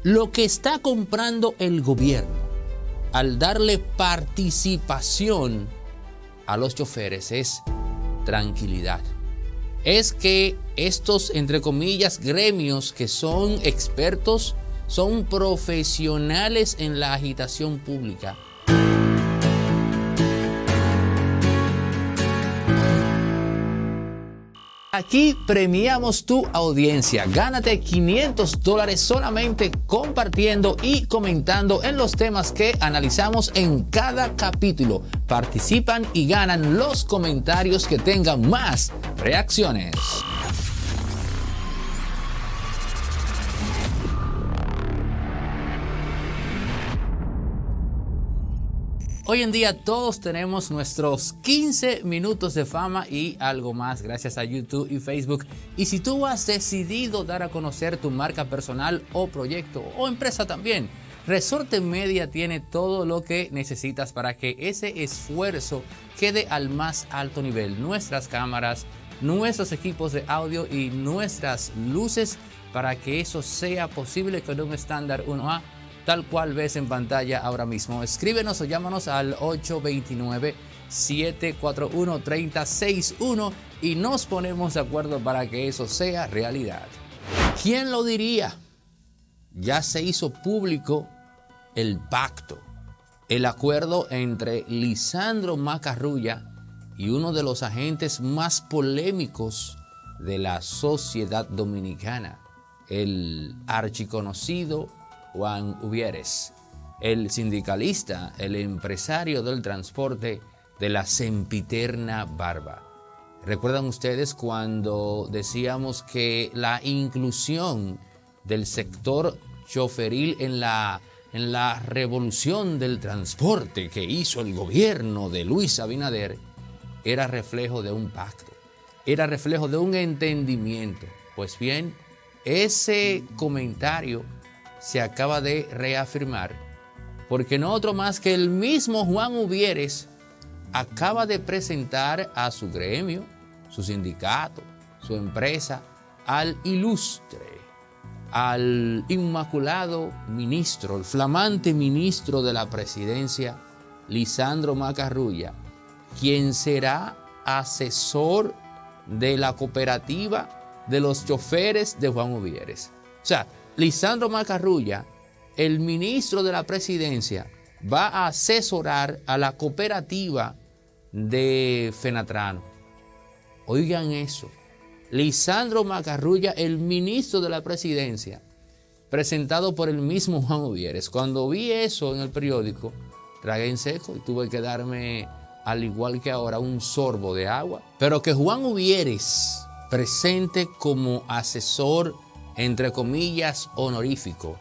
Lo que está comprando el gobierno al darle participación a los choferes es tranquilidad. Es que estos, entre comillas, gremios que son expertos, son profesionales en la agitación pública. Aquí premiamos tu audiencia. Gánate $500 solamente compartiendo y comentando en los temas que analizamos en cada capítulo. Participan y ganan los comentarios que tengan más reacciones. Hoy en día todos tenemos nuestros 15 minutos de fama y algo más gracias a YouTube y Facebook. Y si tú has decidido dar a conocer tu marca personal o proyecto o empresa también, Resorte Media tiene todo lo que necesitas para que ese esfuerzo quede al más alto nivel. Nuestras cámaras, nuestros equipos de audio y nuestras luces para que eso sea posible con un estándar 1A. Tal cual ves en pantalla ahora mismo. Escríbenos o llámanos al 829-741-3061 y nos ponemos de acuerdo para que eso sea realidad. ¿Quién lo diría? Ya se hizo público el pacto, el acuerdo entre Lisandro Macarrulla y uno de los agentes más polémicos de la sociedad dominicana, el archiconocido Juan Uvieres, el sindicalista, el empresario del transporte de la sempiterna barba. ¿Recuerdan ustedes cuando decíamos que la inclusión del sector choferil en la revolución del transporte que hizo el gobierno de Luis Abinader era reflejo de un pacto, era reflejo de un entendimiento? Pues bien, ese comentario se acaba de reafirmar, porque no otro más que el mismo Juan Uvieres acaba de presentar a su gremio, su sindicato, su empresa, al ilustre, al inmaculado ministro, el flamante ministro de la presidencia, Lisandro Macarrulla, quien será asesor de la cooperativa de los choferes de Juan Uvieres. O sea, Lisandro Macarrulla, el ministro de la presidencia, va a asesorar a la cooperativa de Fenatrano. Oigan eso. Lisandro Macarrulla, el ministro de la presidencia, presentado por el mismo Juan Uvieres. Cuando vi eso en el periódico, tragué en seco y tuve que darme, al igual que ahora, un sorbo de agua. Pero que Juan Uvieres presente como asesor, entre comillas, honorífico.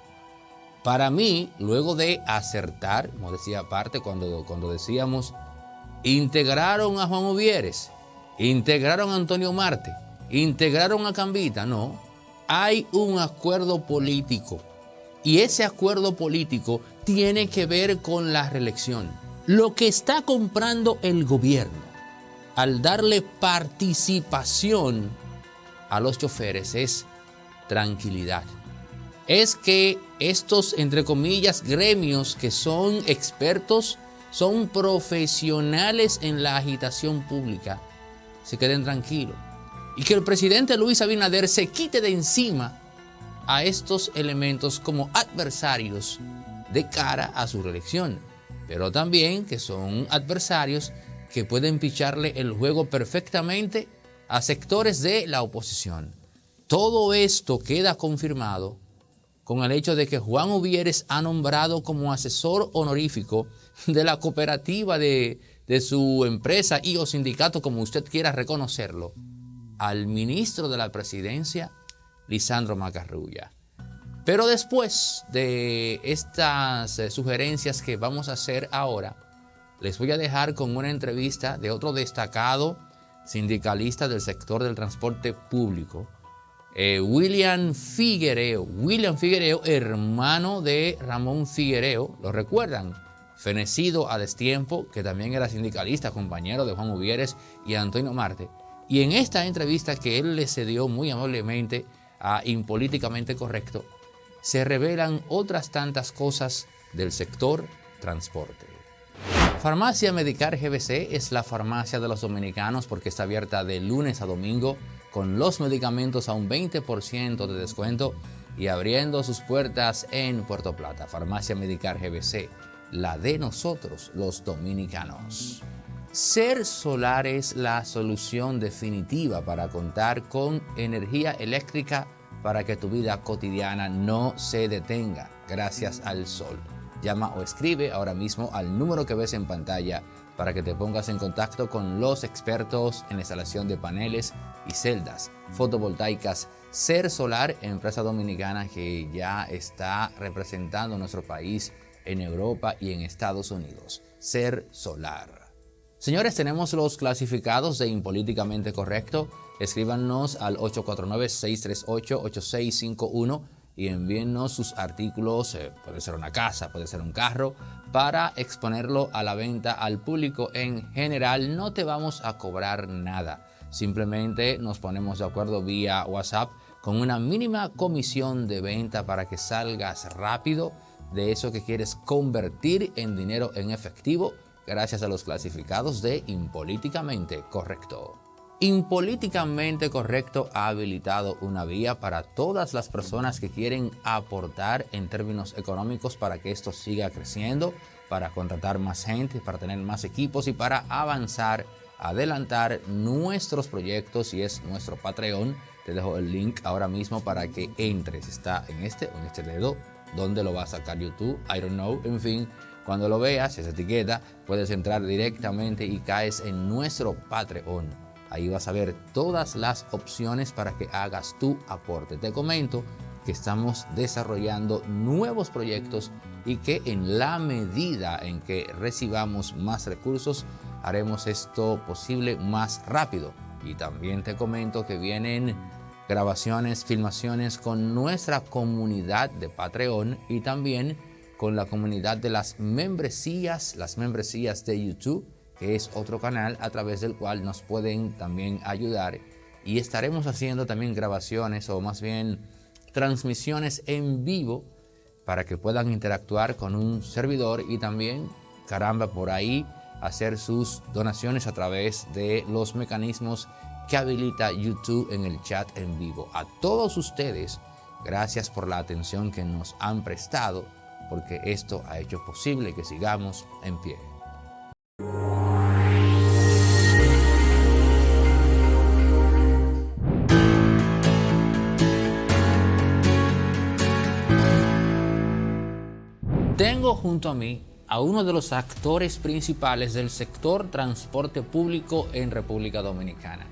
Para mí, luego de acertar, como decía aparte, cuando decíamos, integraron a Juan Uvieres, integraron a Antonio Marte, integraron a Cambita, no. Hay un acuerdo político y ese acuerdo político tiene que ver con la reelección. Lo que está comprando el gobierno al darle participación a los choferes es tranquilidad. Es que estos, entre comillas, gremios que son expertos, son profesionales en la agitación pública, se queden tranquilos. Y que el presidente Luis Abinader se quite de encima a estos elementos como adversarios de cara a su reelección. Pero también que son adversarios que pueden picharle el juego perfectamente a sectores de la oposición. Todo esto queda confirmado con el hecho de que Juan Uvieres ha nombrado como asesor honorífico de la cooperativa de su empresa y o sindicato, como usted quiera reconocerlo, al ministro de la presidencia, Lisandro Macarrulla. Pero después de estas sugerencias que vamos a hacer ahora, les voy a dejar con una entrevista de otro destacado sindicalista del sector del transporte público, William Figuereo. William Figuereo, hermano de Ramón Figuereo, ¿lo recuerdan? Fenecido a destiempo, que también era sindicalista, compañero de Juan Uvieres y Antonio Marte. Y en esta entrevista que él le cedió muy amablemente a Impolíticamente Correcto, se revelan otras tantas cosas del sector transporte. Farmacia Medicar GBC es la farmacia de los dominicanos porque está abierta de lunes a domingo con los medicamentos a un 20% de descuento y abriendo sus puertas en Puerto Plata. Farmacia Medicar GBC, la de nosotros los dominicanos. Ser Solar es la solución definitiva para contar con energía eléctrica para que tu vida cotidiana no se detenga gracias al sol. Llama o escribe ahora mismo al número que ves en pantalla para que te pongas en contacto con los expertos en instalación de paneles y celdas fotovoltaicas. Ser Solar, empresa dominicana que ya está representando a nuestro país en Europa y en Estados Unidos. Ser Solar. Señores, tenemos los clasificados de Impolíticamente Correcto. Escríbanos al 849-638-8651 y envíennos sus artículos, puede ser una casa, puede ser un carro, para exponerlo a la venta al público en general. No te vamos a cobrar nada. Simplemente nos ponemos de acuerdo vía WhatsApp con una mínima comisión de venta para que salgas rápido de eso que quieres convertir en dinero en efectivo gracias a los clasificados de Impolíticamente Correcto. Impolíticamente Correcto ha habilitado una vía para todas las personas que quieren aportar en términos económicos para que esto siga creciendo, para contratar más gente, para tener más equipos y para avanzar, adelantar nuestros proyectos, y es nuestro Patreon. Te dejo el link ahora mismo para que entres. Está en este dedo. ¿Dónde lo va a sacar YouTube? I don't know. En fin, cuando lo veas, esa etiqueta, puedes entrar directamente y caes en nuestro Patreon. Ahí vas a ver todas las opciones para que hagas tu aporte. Te comento que estamos desarrollando nuevos proyectos y que en la medida en que recibamos más recursos, haremos esto posible más rápido. Y también te comento que vienen grabaciones, filmaciones con nuestra comunidad de Patreon y también con la comunidad de las membresías de YouTube, que es otro canal a través del cual nos pueden también ayudar. Y estaremos haciendo también grabaciones, o más bien transmisiones en vivo, para que puedan interactuar con un servidor y también, caramba, por ahí hacer sus donaciones a través de los mecanismos que habilita YouTube en el chat en vivo. A todos ustedes, gracias por la atención que nos han prestado, porque esto ha hecho posible que sigamos en pie. Tengo junto a mí a uno de los actores principales del sector transporte público en República Dominicana.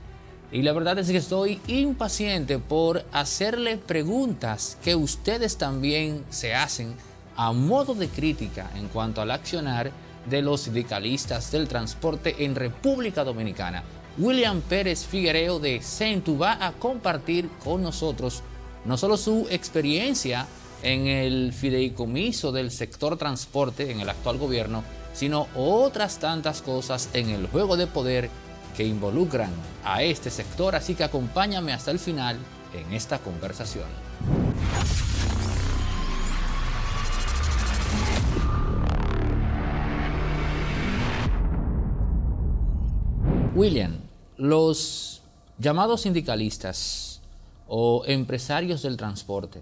Y la verdad es que estoy impaciente por hacerle preguntas que ustedes también se hacen a modo de crítica en cuanto al accionar de los sindicalistas del transporte en República Dominicana. William Pérez Figuereo de Centu va a compartir con nosotros no solo su experiencia en el fideicomiso del sector transporte en el actual gobierno, sino otras tantas cosas en el juego de poder que involucran a este sector. Así que acompáñame hasta el final en esta conversación. William, los llamados sindicalistas o empresarios del transporte,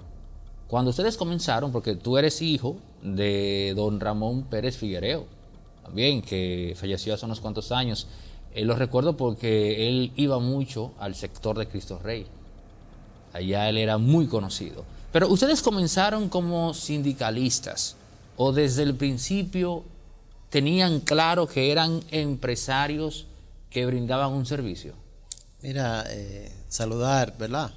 cuando ustedes comenzaron, porque tú eres hijo de don Ramón Pérez Figuereo, también, que falleció hace unos cuantos años, lo recuerdo porque él iba mucho al sector de Cristo Rey. Allá él era muy conocido. Pero ustedes comenzaron como sindicalistas, o desde el principio tenían claro que eran empresarios que brindaban un servicio. Mira, saludar, ¿verdad?,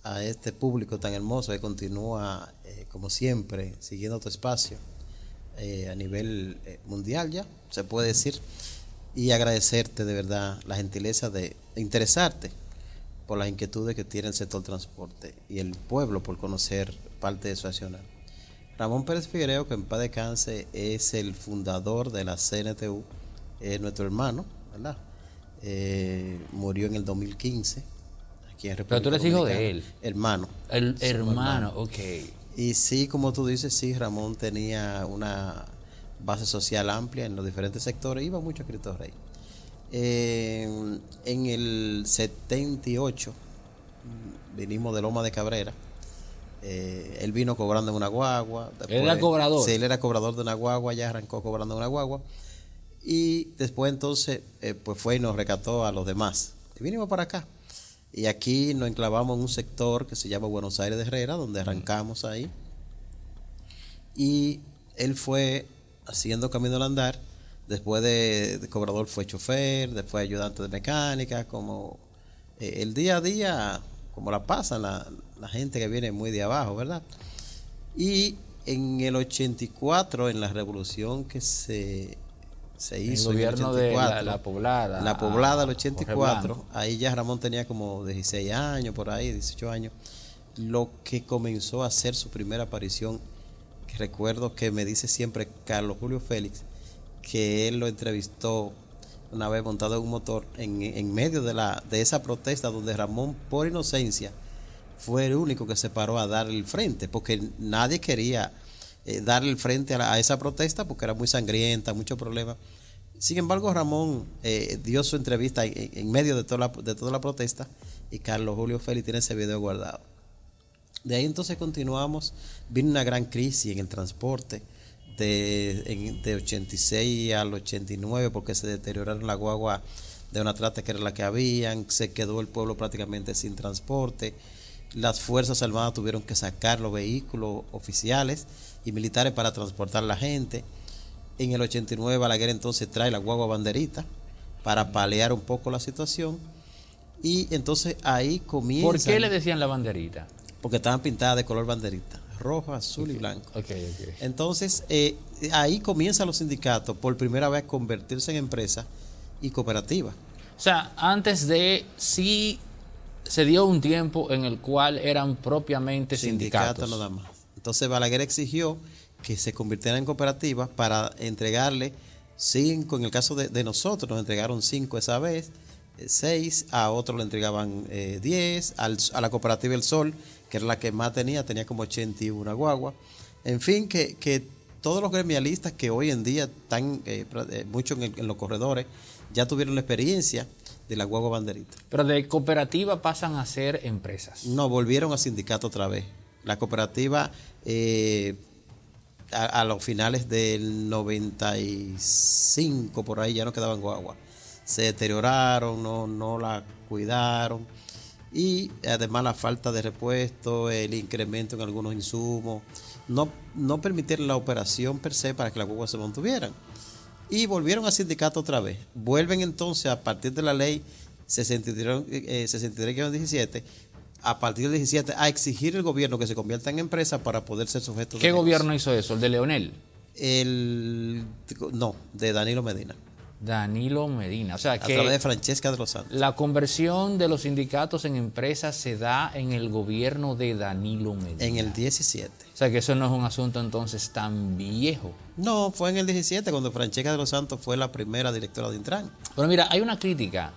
a este público tan hermoso que continúa, como siempre, siguiendo tu espacio a nivel mundial, ya se puede decir, y agradecerte de verdad la gentileza de interesarte por las inquietudes que tiene el sector transporte y el pueblo por conocer parte de su accionar. Ramón Pérez Figuereo, que en paz descanse, es el fundador de la CNTU, es nuestro hermano, ¿verdad? Murió en el 2015. Pero tú eres hijo de él. Hermano. El hermano, ok. Y sí, como tú dices, sí, Ramón tenía una base social amplia en los diferentes sectores, iba mucho a Cristo Rey. En el 78 vinimos de Loma de Cabrera. Él vino cobrando en una guagua. Después, ¿él era cobrador? Sí, él era cobrador de una guagua, ya arrancó cobrando en una guagua. Y después entonces pues fue y nos rescató a los demás. Y vinimos para acá. Y aquí nos enclavamos en un sector que se llama Buenos Aires de Herrera, donde arrancamos ahí. Y él fue haciendo camino al andar. Después de cobrador fue chofer, después ayudante de mecánica, como el día a día, como la pasan la gente que viene muy de abajo, ¿verdad? Y en el 84, en la revolución que se hizo el gobierno en el 84, de la Poblada. La Poblada del 84, ahí ya Ramón tenía como 16 años, por ahí, 18 años, lo que comenzó a hacer su primera aparición, que recuerdo que me dice siempre Carlos Julio Félix, que él lo entrevistó una vez montado en un motor en medio de esa protesta donde Ramón, por inocencia, fue el único que se paró a darle el frente, porque nadie quería darle el frente a esa protesta porque era muy sangrienta, muchos problemas. Sin embargo, Ramón dio su entrevista en medio de toda la protesta, y Carlos Julio Félix tiene ese video guardado. De ahí entonces continuamos. Vino una gran crisis en el transporte de 86 al 89, porque se deterioraron la guagua de una trata que era la que habían, se quedó el pueblo prácticamente sin transporte. Las Fuerzas Armadas tuvieron que sacar los vehículos oficiales y militares para transportar a la gente. En el 89 Balaguer entonces trae la guagua banderita para paliar un poco la situación, y entonces ahí comienza. ¿Por qué le decían la banderita? Porque estaban pintadas de color banderita, rojo, azul y blanco. Okay. Entonces ahí comienzan los sindicatos por primera vez a convertirse en empresas y cooperativas. O sea, antes de sí se dio un tiempo en el cual eran propiamente sindicatos. Nada más. Entonces Balaguer exigió que se convirtieran en cooperativas para entregarle 5, en el caso de nosotros nos entregaron 5 esa vez, 6, a otros le entregaban 10, a la cooperativa El Sol, que era la que más tenía como 81 guagua. En fin, que todos los gremialistas que hoy en día están mucho en los corredores, ya tuvieron la experiencia de la guagua banderita. Pero de cooperativa pasan a ser empresas. No, volvieron a sindicato otra vez. La cooperativa a los finales del 95, por ahí ya no quedaban guagua. Se deterioraron, no la cuidaron, y además la falta de repuesto, el incremento en algunos insumos, no permitieron la operación per se para que las guaguas se mantuvieran. Y volvieron a sindicato otra vez. Vuelven entonces a partir de la ley 63-17, a partir del 17, a exigir al gobierno que se convierta en empresa para poder ser sujetos de ¿Qué gobierno hizo eso? ¿El de Leonel? No, de Danilo Medina. Danilo Medina. O sea, que a través de Francesca de los Santos. La conversión de los sindicatos en empresas se da en el gobierno de Danilo Medina. En el 17. O sea, que eso no es un asunto entonces tan viejo. No, fue en el 17 cuando Francesca de los Santos fue la primera directora de Intran. Pero mira, hay una crítica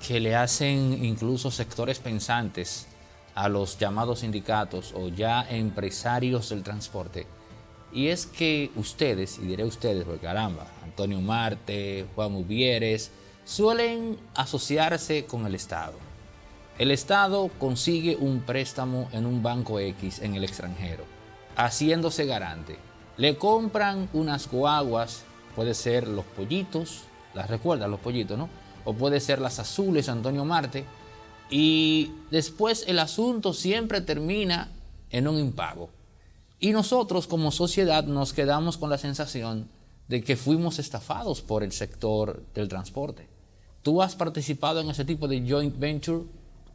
que le hacen incluso sectores pensantes a los llamados sindicatos o ya empresarios del transporte. Y es que ustedes, y diré ustedes porque caramba, Antonio Marte, Juan Uvieres, suelen asociarse con el Estado. El Estado consigue un préstamo en un banco X en el extranjero, haciéndose garante. Le compran unas guaguas, puede ser los pollitos, las recuerdan los pollitos, ¿no? O puede ser las azules Antonio Marte, y después el asunto siempre termina en un impago. Y nosotros como sociedad nos quedamos con la sensación de que fuimos estafados por el sector del transporte. ¿Tú has participado en ese tipo de joint venture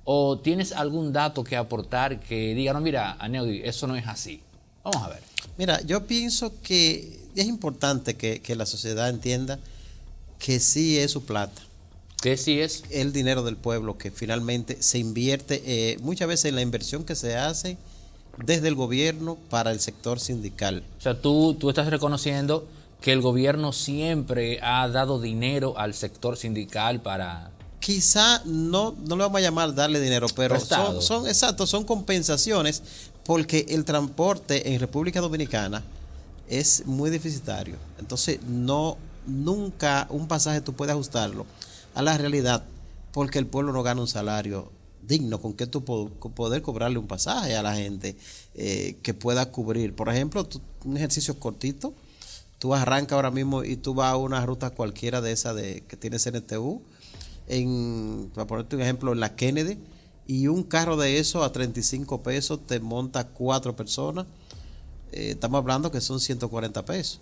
o tienes algún dato que aportar que diga, no, mira, Aneudi, eso no es así? Vamos a ver. Mira, yo pienso que es importante que la sociedad entienda que sí es su plata. ¿Qué sí es? El dinero del pueblo que finalmente se invierte muchas veces en la inversión que se hace desde el gobierno para el sector sindical. O sea, tú estás reconociendo que el gobierno siempre ha dado dinero al sector sindical para... Quizá no le vamos a llamar darle dinero, pero son compensaciones porque el transporte en República Dominicana es muy deficitario. Entonces, nunca un pasaje tú puedes ajustarlo a la realidad, porque el pueblo no gana un salario digno con que tú poder cobrarle un pasaje a la gente que pueda cubrir. Por ejemplo, un ejercicio cortito, tú arrancas ahora mismo y tú vas a una ruta cualquiera de esa que tiene CNTU, para ponerte un ejemplo, en la Kennedy, y un carro de eso a 35 pesos te monta 4 personas. Estamos hablando que son 140 pesos.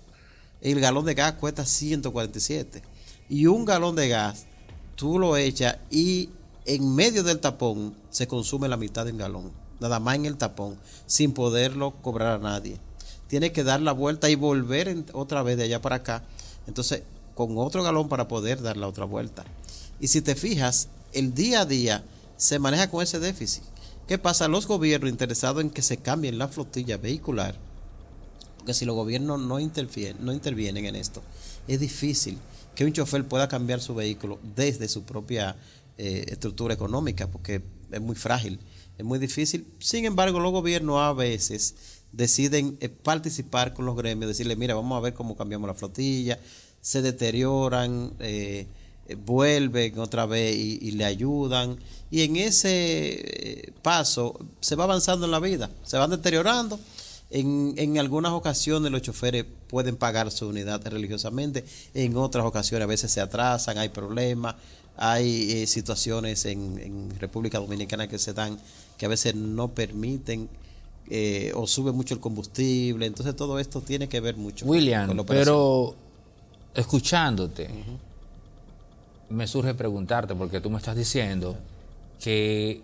El galón de gas cuesta 147. Y un galón de gas, tú lo echas y en medio del tapón se consume la mitad de un galón. Nada más en el tapón, sin poderlo cobrar a nadie. Tienes que dar la vuelta y volver otra vez de allá para acá. Entonces, con otro galón para poder dar la otra vuelta. Y si te fijas, el día a día se maneja con ese déficit. ¿Qué pasa? Los gobiernos interesados en que se cambien la flotilla vehicular, porque si los gobiernos no intervienen en esto, es difícil que un chofer pueda cambiar su vehículo desde su propia estructura económica, porque es muy frágil, es muy difícil. Sin embargo, los gobiernos a veces deciden participar con los gremios, decirle, mira, vamos a ver cómo cambiamos la flotilla, se deterioran, vuelven otra vez y le ayudan, y en ese paso se va avanzando en la vida, se van deteriorando. En algunas ocasiones los choferes pueden pagar su unidad religiosamente, en otras ocasiones a veces se atrasan, hay problemas, hay situaciones en República Dominicana que se dan que a veces no permiten o sube mucho el combustible. Entonces todo esto tiene que ver mucho William, con la operación. pero escuchándote, me surge preguntarte, porque tú me estás diciendo que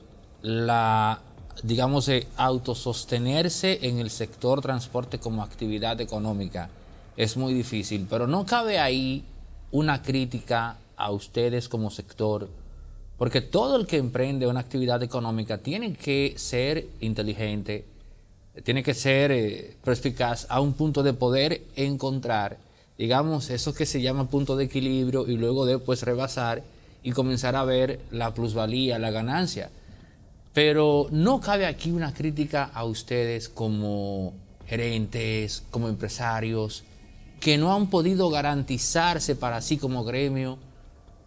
digamos, autosostenerse en el sector transporte como actividad económica es muy difícil, pero no cabe ahí una crítica a ustedes como sector, porque todo el que emprende una actividad económica tiene que ser inteligente, tiene que ser perspicaz a un punto de poder encontrar, digamos, eso que se llama punto de equilibrio, y luego después rebasar y comenzar a ver la plusvalía, la ganancia. Pero no cabe aquí una crítica a ustedes como gerentes, como empresarios, que no han podido garantizarse para sí como gremio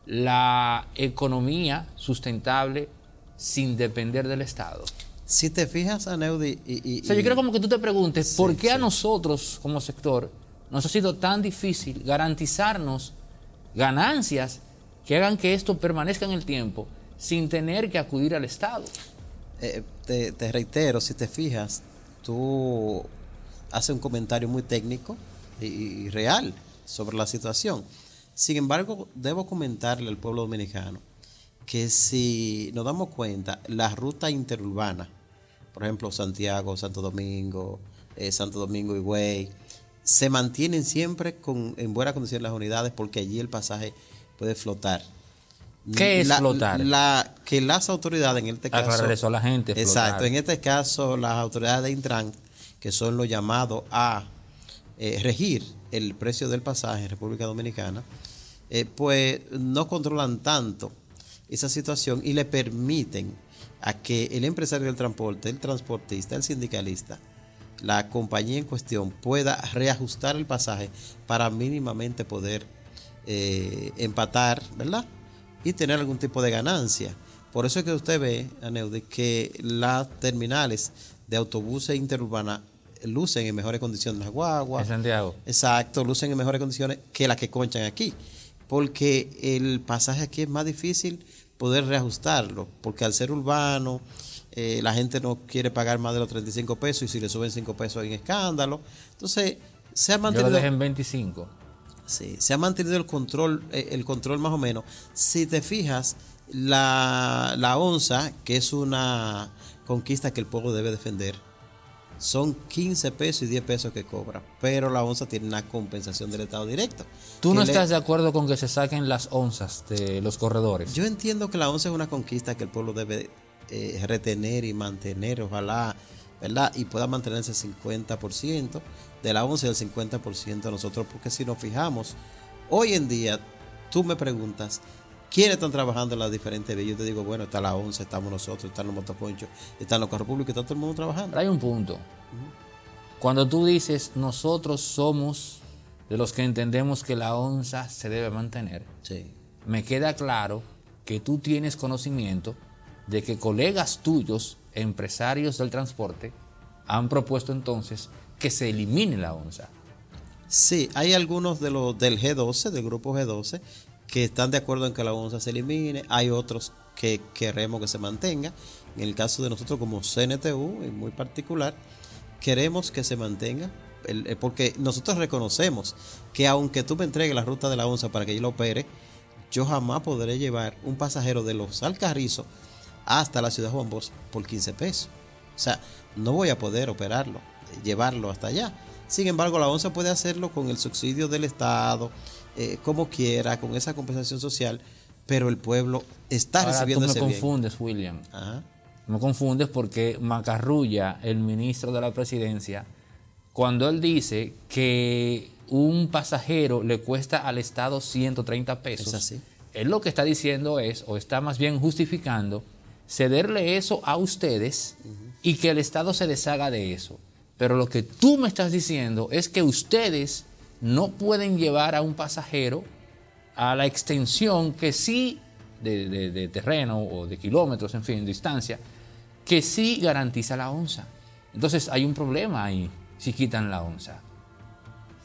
la economía sustentable sin depender del Estado. Si te fijas, Aneudi, o sea, yo quiero como que tú te preguntes, sí, ¿por qué a sí. nosotros como sector nos ha sido tan difícil garantizarnos ganancias que hagan que esto permanezca en el tiempo sin tener que acudir al Estado? Te reitero, si te fijas, tú haces un comentario muy técnico y real sobre la situación. Sin embargo, debo comentarle al pueblo dominicano que si nos damos cuenta, la ruta interurbana, por ejemplo, Santiago, Santo Domingo, Higüey, se mantienen siempre en buena condición las unidades, porque allí el pasaje puede flotar. ¿Qué es flotar? Que las autoridades, en este caso... Aclarar eso a la gente. Exacto, flotar. en este caso las autoridades de Intran, que son los llamados a regir el precio del pasaje en República Dominicana, pues no controlan tanto esa situación y le permiten a que el empresario del transporte, el transportista, el sindicalista, la compañía en cuestión pueda reajustar el pasaje para mínimamente poder empatar, ¿verdad? Y tener algún tipo de ganancia. Por eso es que usted ve, Aneudi, que las terminales de autobuses interurbanas lucen en mejores condiciones las guaguas. En Santiago. Exacto, lucen en mejores condiciones que las que conchan aquí. Porque el pasaje aquí es más difícil poder reajustarlo, porque al ser urbano, la gente no quiere pagar más de los 35 pesos, y si le suben 5 pesos hay un escándalo. Entonces, se ha mantenido... Yo lo dejé en 25. Sí, se ha mantenido el control más o menos. Si te fijas, la onza, que es una conquista que el pueblo debe defender, son 15 pesos y 10 pesos que cobra, pero la onza tiene una compensación del Estado directo. ¿Tú no estás de acuerdo con que se saquen las onzas de los corredores? Yo entiendo que la onza es una conquista que el pueblo debe retener y mantener, ojalá, ¿verdad? Y pueda mantenerse el 50% de la onza y el 50% de nosotros, porque si nos fijamos, hoy en día, tú me preguntas, ¿Quiénes están trabajando en las diferentes vías? Yo te digo, bueno, está la ONCE, estamos nosotros, están los motoconchos, están los carros públicos, está todo el mundo trabajando. Pero hay un punto. Cuando tú dices, nosotros somos de los que entendemos que la onza se debe mantener, Sí. me queda claro que tú tienes conocimiento de que colegas tuyos, empresarios del transporte, han propuesto entonces que se elimine la onza. Sí, hay algunos de los del G12, del grupo G12, que están de acuerdo en que la onza se elimine. Hay otros que queremos que se mantenga. En el caso de nosotros como CNTU, en muy particular, queremos que se mantenga, porque nosotros reconocemos que aunque tú me entregues la ruta de la onza para que yo la opere, yo jamás podré llevar un pasajero de Los Alcarrizos hasta la ciudad de Juan Bosch por 15 pesos. O sea, no voy a poder operarlo, llevarlo hasta allá. Sin embargo, la ONCE puede hacerlo con el subsidio del Estado, como quiera, con esa compensación social, pero el pueblo está Ahora recibiendo ese tú me bien. confundes, William. Ajá. Me confundes porque Macarrulla, el ministro de la presidencia, cuando él dice que un pasajero le cuesta al Estado 130 pesos, Es así. él lo que está diciendo es, o está más bien justificando, cederle eso a ustedes y que el Estado se deshaga de eso. Pero lo que tú me estás diciendo es que ustedes no pueden llevar a un pasajero a la extensión que sí, de terreno o de kilómetros, en fin, distancia, que sí garantiza la onza. Entonces hay un problema ahí si quitan la onza.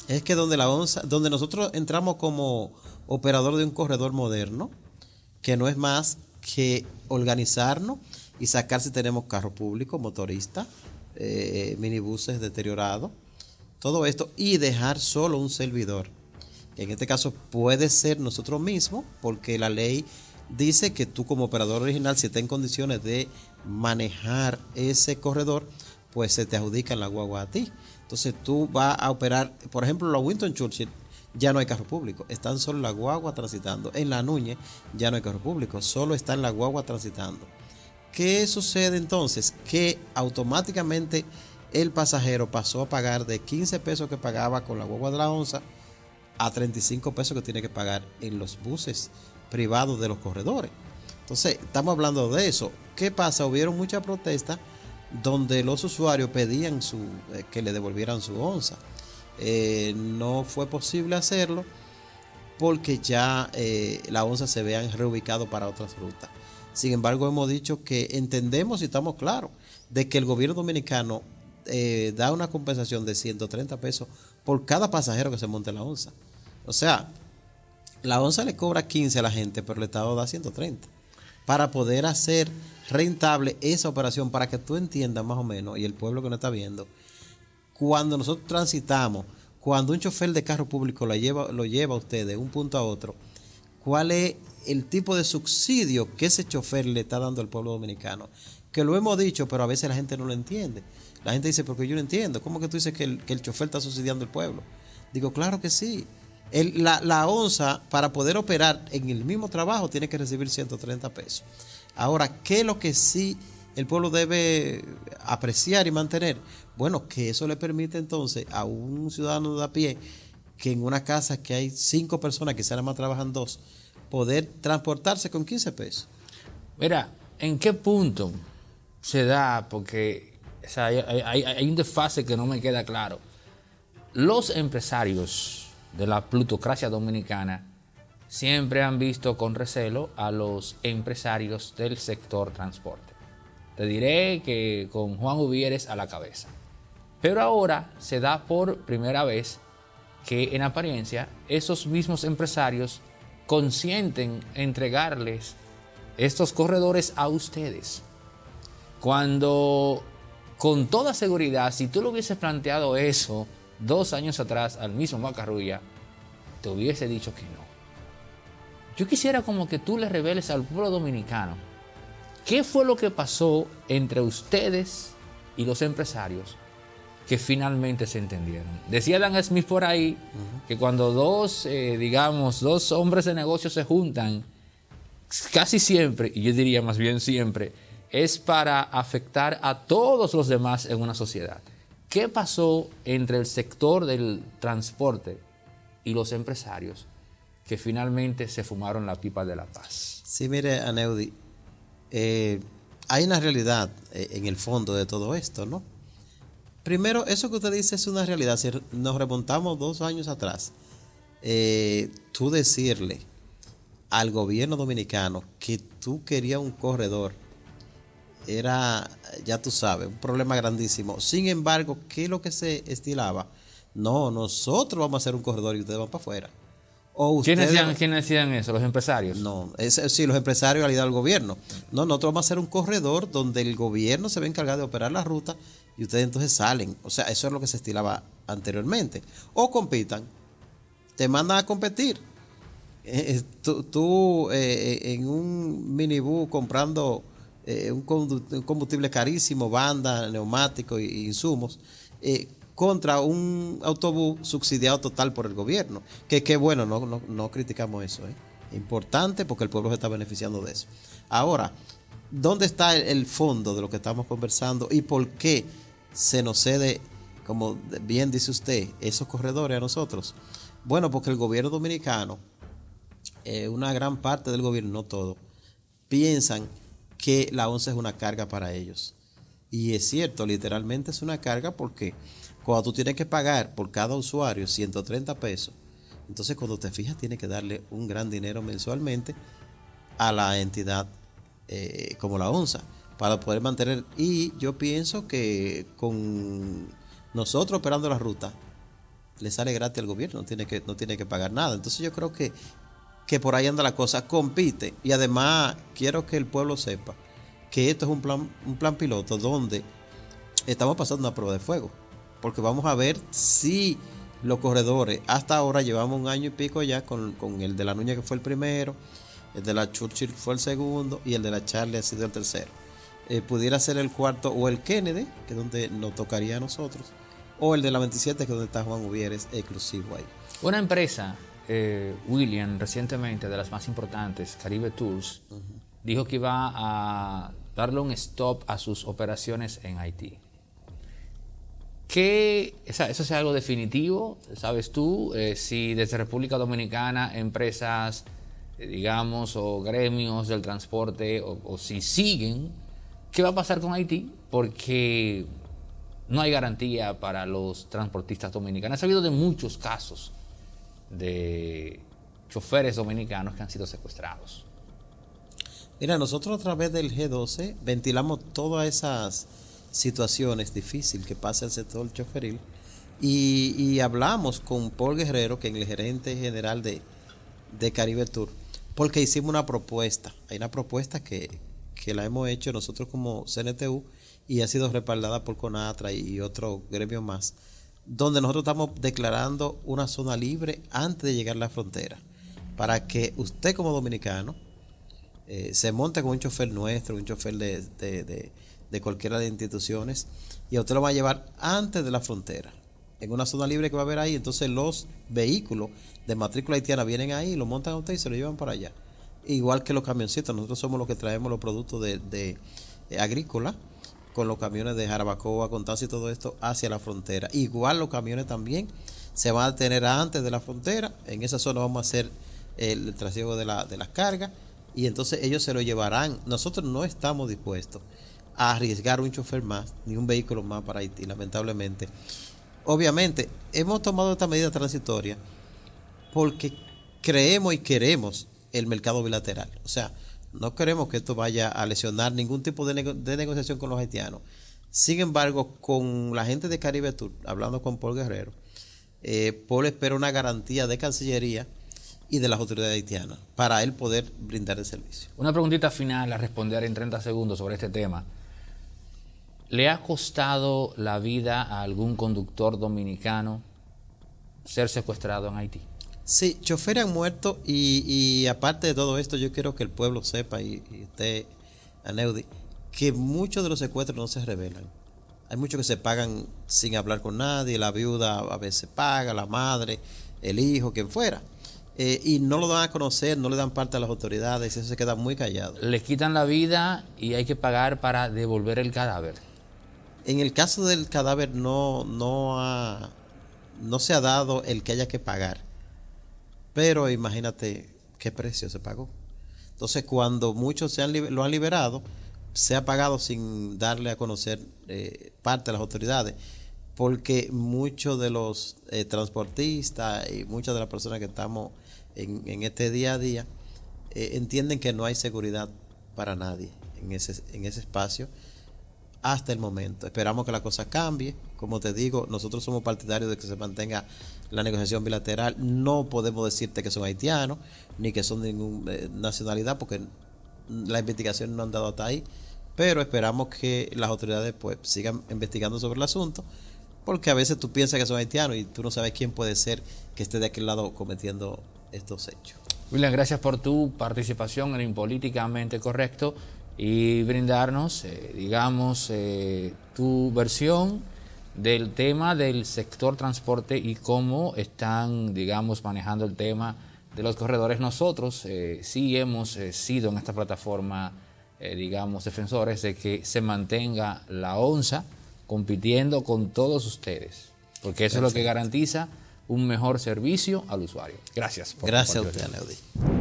Es que donde la ONCE, donde nosotros entramos como operador de un corredor moderno, que no es más que organizarnos y sacar si tenemos carro público, motorista, minibuses deteriorados, todo esto, y dejar solo un servidor, que en este caso puede ser nosotros mismos, porque la ley dice que tú como operador original, si estás en condiciones de manejar ese corredor, pues se te adjudica la guagua a ti. Entonces tú vas a operar, por ejemplo, la Winston Churchill, ya no hay carro público, están solo la guagua transitando. En la Núñez ya no hay carro público, solo está en la guagua transitando. ¿Qué sucede entonces? Que automáticamente el pasajero pasó a pagar de 15 pesos que pagaba con la guagua de la onza a 35 pesos que tiene que pagar en los buses privados de los corredores. Entonces, estamos hablando de eso. ¿Qué pasa? Hubieron muchas protestas donde los usuarios pedían que le devolvieran su onza. No fue posible hacerlo porque ya la onza se vean reubicado para otras rutas. Sin embargo, hemos dicho que entendemos y estamos claros de que el gobierno dominicano da una compensación de 130 pesos por cada pasajero que se monte en la onza. O sea, la onza le cobra 15 a la gente, pero el Estado da 130 para poder hacer rentable esa operación, para que tú entiendas más o menos, y el pueblo que nos está viendo, cuando nosotros transitamos, cuando un chofer de carro público lo lleva a usted de un punto a otro, ¿cuál es el tipo de subsidio que ese chofer le está dando al pueblo dominicano? Que lo hemos dicho, pero a veces la gente no lo entiende. La gente dice, porque yo no entiendo. ¿Cómo que tú dices que el chofer está subsidiando al pueblo? Digo, claro que sí. La onza, para poder operar en el mismo trabajo, tiene que recibir 130 pesos. Ahora, ¿qué es lo que sí el pueblo debe apreciar y mantener? Bueno, que eso le permite entonces a un ciudadano de a pie, que en una casa que hay 5 personas, quizás nada más trabajan 2, poder transportarse con 15 pesos. Mira, ¿en qué punto se da? Porque o sea, hay un desfase que no me queda claro. Los empresarios de la plutocracia dominicana siempre han visto con recelo a los empresarios del sector transporte. Te diré que con Juan Uvieres a la cabeza. Pero ahora se da por primera vez que en apariencia esos mismos empresarios consienten entregarles estos corredores a ustedes. Cuando con toda seguridad, si tú lo hubieses planteado eso 2 años atrás al mismo Macarrulla, te hubiese dicho que no. Yo quisiera como que tú le reveles al pueblo dominicano qué fue lo que pasó entre ustedes y los empresarios que finalmente se entendieron. Decía Dan Smith por ahí que cuando dos hombres de negocio se juntan, casi siempre, y yo diría más bien siempre, es para afectar a todos los demás en una sociedad. ¿Qué pasó entre el sector del transporte y los empresarios que finalmente se fumaron la pipa de la paz. Sí, mire, Aneudi, hay una realidad en el fondo de todo esto, ¿no? Primero, eso que usted dice es una realidad. Si nos remontamos 2 años atrás, tú decirle al gobierno dominicano que tú querías un corredor era, ya tú sabes, un problema grandísimo. Sin embargo, ¿qué es lo que se estilaba? No, nosotros vamos a hacer un corredor y ustedes van para afuera. O ¿Quiénes ustedes, decían eso? ¿Los empresarios? no, sí, los empresarios han ido al gobierno. No, nosotros vamos a hacer un corredor donde el gobierno se va a encargar de operar la ruta y ustedes entonces salen. O sea, eso es lo que se estilaba anteriormente. O compitan, te mandan a competir. Tú en un minibús comprando un combustible carísimo, banda, neumáticos e insumos, contra un autobús subsidiado total por el gobierno. Que bueno, no criticamos eso. Importante porque el pueblo se está beneficiando de eso. Ahora, ¿dónde está el fondo de lo que estamos conversando y por qué se nos cede, como bien dice usted, esos corredores a nosotros? Bueno, porque el gobierno dominicano, una gran parte del gobierno, no todo, piensan que la onza es una carga para ellos. Y es cierto, literalmente es una carga porque cuando tú tienes que pagar por cada usuario 130 pesos, entonces cuando te fijas tienes que darle un gran dinero mensualmente a la entidad como la onza para poder mantener. Y yo pienso que con nosotros operando la ruta le sale gratis al gobierno, no tiene que pagar nada. Entonces yo creo que por ahí anda la cosa, compite. Y además quiero que el pueblo sepa que esto es un plan piloto donde estamos pasando una prueba de fuego, porque vamos a ver si los corredores, hasta ahora llevamos 1 año y pico ya con el de la Nuña, que fue el primero, el de la Churchill fue el segundo y el de la Charlie ha sido el tercero. Pudiera ser el cuarto o el Kennedy, que es donde nos tocaría a nosotros, o el de la 27, que es donde está Juan Uvieres, exclusivo ahí. Una empresa, William, recientemente, de las más importantes, Caribe Tours, dijo que iba a darle un stop a sus operaciones en Haití. ¿Eso es algo definitivo? ¿Sabes tú si desde República Dominicana empresas, digamos, o gremios del transporte, o si siguen, qué va a pasar con Haití? Porque no hay garantía para los transportistas dominicanos. Ha sabido de muchos casos de choferes dominicanos que han sido secuestrados. Mira, nosotros a través del G12 ventilamos todas esas situaciones difíciles que pasa el sector choferil y hablamos con Paul Guerrero, que es el gerente general de Caribe Tour, porque hicimos una propuesta. Hay una propuesta que la hemos hecho nosotros como CNTU y ha sido respaldada por CONATRA y otro gremio más, donde nosotros estamos declarando una zona libre antes de llegar a la frontera, para que usted como dominicano se monte con un chofer nuestro, un chofer de cualquiera de las instituciones, y a usted lo va a llevar antes de la frontera, en una zona libre que va a haber ahí. Entonces los vehículos de matrícula haitiana vienen ahí, lo montan a usted y se lo llevan para allá. Igual que los camioncitos, nosotros somos los que traemos los productos de agrícola, con los camiones de Jarabacoa, Contanza y todo esto hacia la frontera. Igual los camiones también se van a tener antes de la frontera. En esa zona vamos a hacer el trasiego de las cargas y entonces ellos se lo llevarán. Nosotros no estamos dispuestos a arriesgar un chofer más ni un vehículo más para Haití, lamentablemente. Obviamente hemos tomado esta medida transitoria porque creemos y queremos el mercado bilateral. O sea, no queremos que esto vaya a lesionar ningún tipo de negociación con los haitianos. Sin embargo, con la gente de Caribe Tour, hablando con Paul Guerrero, Paul espera una garantía de Cancillería y de las autoridades haitianas para él poder brindar el servicio. Una preguntita final a responder en 30 segundos sobre este tema. ¿Le ha costado la vida a algún conductor dominicano ser secuestrado en Haití? Sí, choferes han muerto y aparte de todo esto, yo quiero que el pueblo sepa y usted, Aneudi, que muchos de los secuestros no se revelan. Hay muchos que se pagan sin hablar con nadie, la viuda a veces paga, la madre, el hijo, quien fuera. Y no lo dan a conocer, no le dan parte a las autoridades, eso se queda muy callado. Les quitan la vida y hay que pagar para devolver el cadáver. En el caso del cadáver no se ha dado el que haya que pagar. pero imagínate qué precio se pagó. Entonces, cuando muchos lo han liberado, se ha pagado sin darle a conocer parte de las autoridades, porque muchos de los transportistas y muchas de las personas que estamos en este día a día entienden que no hay seguridad para nadie en ese espacio hasta el momento. Esperamos que la cosa cambie. Como te digo, nosotros somos partidarios de que se mantenga la negociación bilateral. No podemos decirte que son haitianos ni que son de ninguna nacionalidad, porque la investigación no han dado hasta ahí, pero esperamos que las autoridades pues sigan investigando sobre el asunto, porque a veces tú piensas que son haitianos y tú no sabes quién puede ser que esté de aquel lado cometiendo estos hechos. William, gracias por tu participación en Políticamente Correcto y brindarnos, tu versión del tema del sector transporte y cómo están, manejando el tema de los corredores. Nosotros sí hemos sido en esta plataforma, defensores de que se mantenga la ONSA compitiendo con todos ustedes, porque eso es lo que garantiza un mejor servicio al usuario. Gracias. Gracias a usted, Neudi.